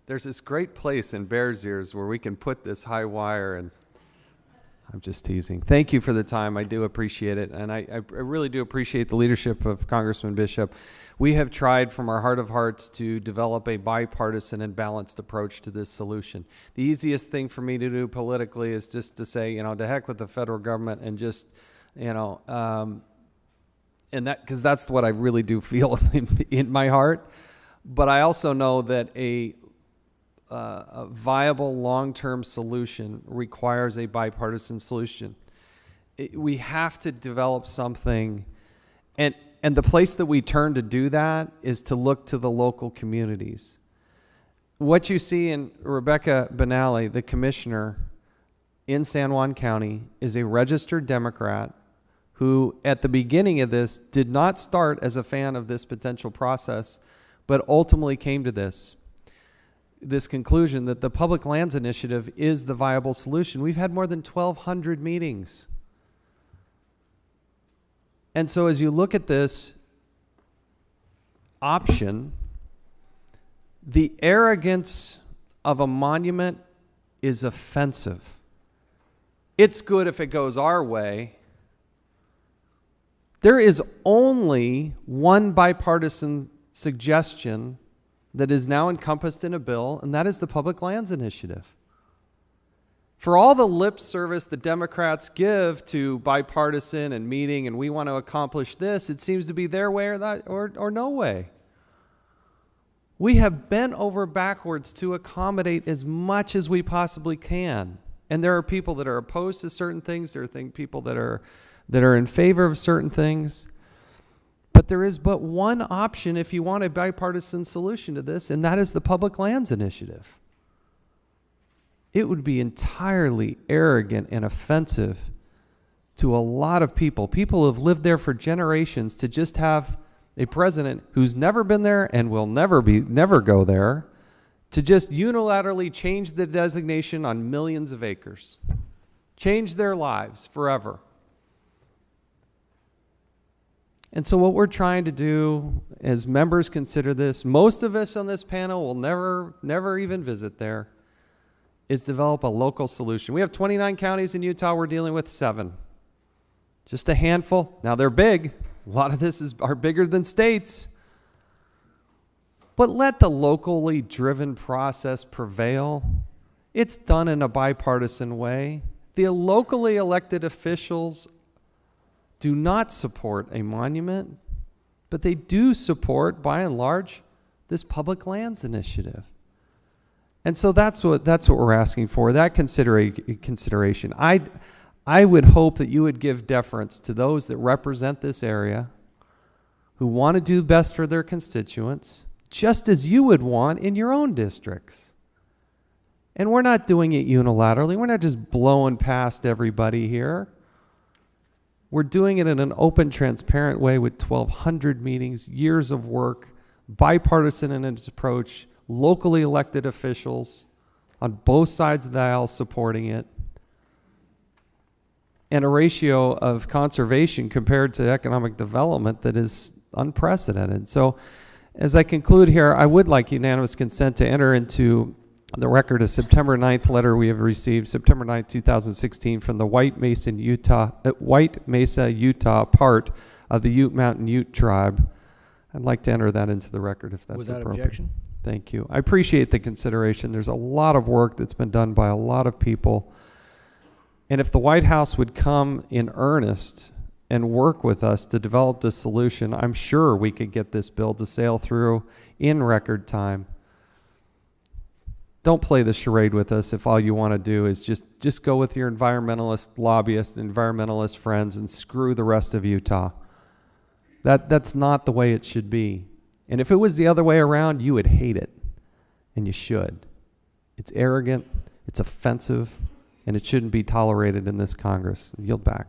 There's this great place in Bears Ears where we can put this high wire, and I'm just teasing. Thank you for the time. I do appreciate it. And I really do appreciate the leadership of Congressman Bishop. We have tried from our heart of hearts to develop a bipartisan and balanced approach to this solution. The easiest thing for me to do politically is just to say, to heck with the federal government and just, and that, because that's what I really do feel in my heart. But I also know that a viable long-term solution requires a bipartisan solution. We have to develop something, and the place that we turn to do that is to look to the local communities. What you see in Rebecca Benally, the commissioner in San Juan County, is a registered Democrat who, at the beginning of this, did not start as a fan of this potential process, but ultimately came to this conclusion that the Public Lands Initiative is the viable solution. We've had more than 1,200 meetings. And so as you look at this option, the arrogance of a monument is offensive. It's good if it goes our way. There is only one bipartisan suggestion that is now encompassed in a bill, and that is the Public Lands Initiative. For all the lip service the Democrats give to bipartisan and meeting and we want to accomplish this, it seems to be their way or no way. We have bent over backwards to accommodate as much as we possibly can. And there are people that are opposed to certain things. There are people that are in favor of certain things. But there is but one option if you want a bipartisan solution to this, and that is the Public Lands Initiative. It would be entirely arrogant and offensive to a lot of people who have lived there for generations, to just have a president who's never been there and will never go there, to just unilaterally change the designation on millions of acres, change their lives forever. And so what we're trying to do as members consider this, most of us on this panel will never even visit there, is develop a local solution. We have 29 counties in Utah. We're dealing with 7. Just a handful. Now they're big. A lot of this are bigger than states. But let the locally driven process prevail. It's done in a bipartisan way. The locally elected officials do not support a monument, but they do support, by and large, this Public Lands Initiative. And so that's what we're asking for, that consideration. I would hope that you would give deference to those that represent this area, who want to do best for their constituents, just as you would want in your own districts. And we're not doing it unilaterally. We're not just blowing past everybody here. We're doing it in an open, transparent way with 1,200 meetings, years of work, bipartisan in its approach, locally elected officials on both sides of the aisle supporting it, and a ratio of conservation compared to economic development that is unprecedented. So as I conclude here, I would like unanimous consent to enter into the record a September 9th letter we have received, September 9th, 2016, from the White Mesa, Utah part of the Ute Mountain Ute tribe. I'd like to enter that into the record if that's appropriate. Without objection. Thank you. I appreciate the consideration. There's a lot of work that's been done by a lot of people. And if the White House would come in earnest and work with us to develop this solution, I'm sure we could get this bill to sail through in record time. Don't play the charade with us if all you want to do is just go with your environmentalist lobbyists, environmentalist friends, and screw the rest of Utah. That's not the way it should be. And if it was the other way around, you would hate it, and you should. It's arrogant, it's offensive, and it shouldn't be tolerated in this Congress. Yield back.